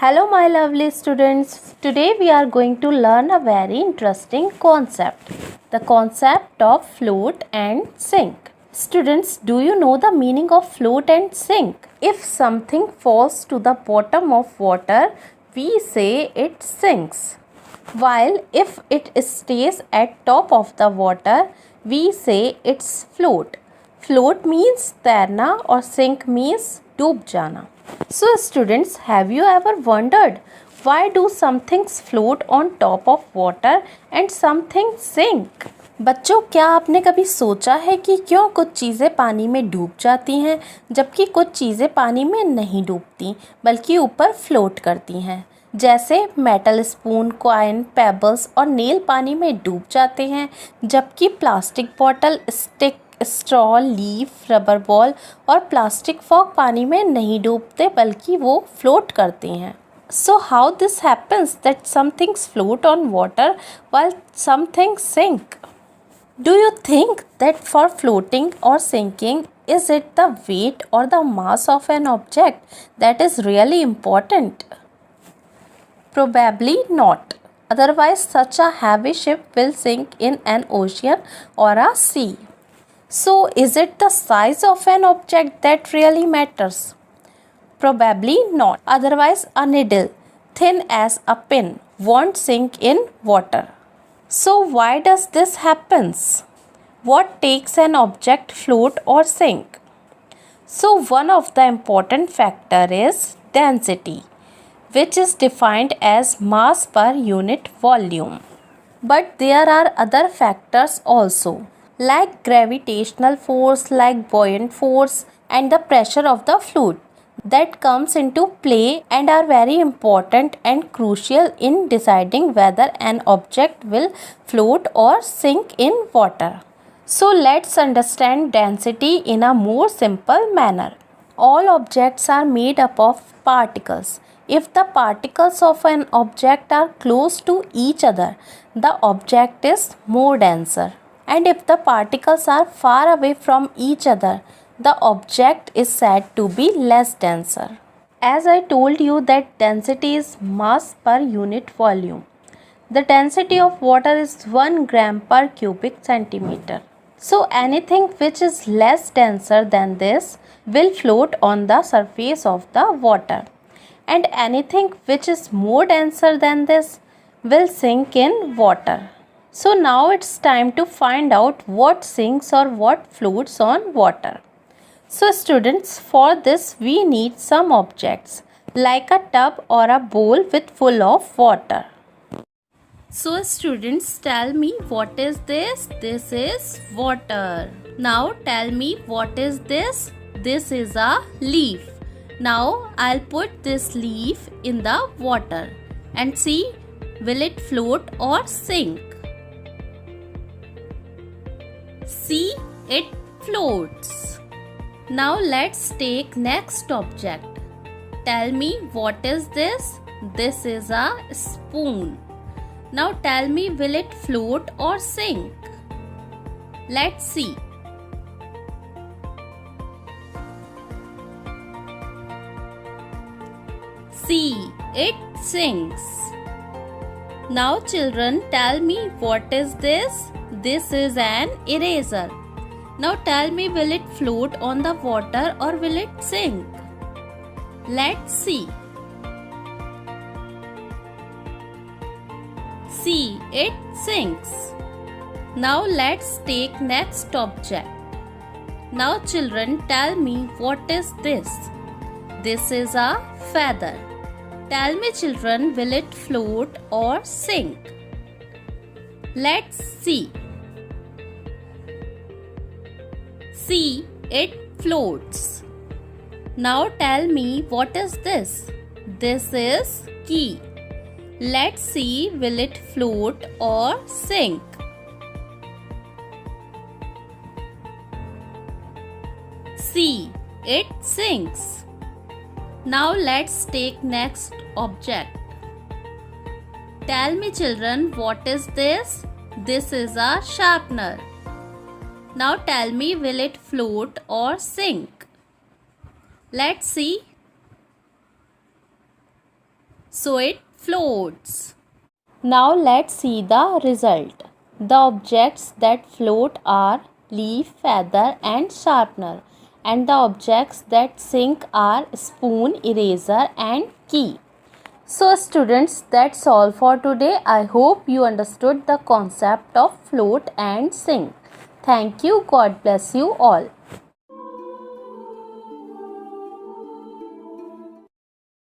Hello my lovely students. Today we are going to learn a very interesting concept. The concept of float and sink. Students, do you know the meaning of float and sink? If something falls to the bottom of water, we say it sinks. While if it stays at top of the water, we say it's float. Float means तैरना और sink means डूब जाना. So students, have you ever wondered why do some things float on top of water and some things sink? बच्चों, क्या आपने कभी सोचा है कि क्यों कुछ चीज़ें पानी में डूब जाती हैं जबकि कुछ चीज़ें पानी में नहीं डूबती बल्कि ऊपर फ्लोट करती हैं? जैसे मेटल स्पून, कॉइन, पेबल्स और नेल पानी में डूब जाते हैं जबकि plastic bottle, stick, straw, leaf, rubber ball और प्लास्टिक फॉग पानी में नहीं डूबते बल्कि वो फ्लोट करते हैं. So how this happens that some things float on water while some things sink? Do you think that for floating or sinking, is it the weight or the mass of an object that is really important? Probably not. Otherwise, such a heavy ship will sink in an ocean or a sea. So, is it the size of an object that really matters? Probably not. Otherwise, a needle, thin as a pin, won't sink in water. So, why does this happen? What takes an object float or sink? So, one of the important factor is density, which is defined as mass per unit volume. But there are other factors also, like gravitational force, like buoyant force, and the pressure of the fluid that comes into play and are very important and crucial in deciding whether an object will float or sink in water. So let's understand density in a more simple manner. All objects are made up of particles. If the particles of an object are close to each other, the object is more denser. And if the particles are far away from each other, the object is said to be less denser. As I told you that density is mass per unit volume. The density of water is 1 gram per cubic centimeter. So anything which is less denser than this will float on the surface of the water. And anything which is more denser than this will sink in water. So now it's time to find out what sinks or what floats on water. So students, for this we need some objects like a tub or a bowl with full of water. So students, tell me, what is this? This is water. Now tell me, what is this? This is a leaf. Now I'll put this leaf in the water and see, will it float or sink? See, it floats. Now let's take next object. Tell me, what is this? This is a spoon. Now tell me, will it float or sink? Let's see. See, it sinks. Now children, tell me, what is this? This is an eraser. Now tell me, will it float on the water or will it sink? Let's see. See, it sinks. Now let's take next object. Now children, tell me, what is this? This is a feather. Tell me children, will it float or sink? Let's see. See, it floats. Now tell me, what is this? This is key. Let's see, will it float or sink? See, it sinks. Now let's take next object. Tell me children, what is this? This is a sharpener. Now tell me, will it float or sink? Let's see. so it floats. Now let's see the result. The objects that float are leaf, feather and sharpener, and the objects that sink are spoon, eraser and key. So students, that's all for today. I hope you understood the concept of float and sink. Thank you. God bless you all.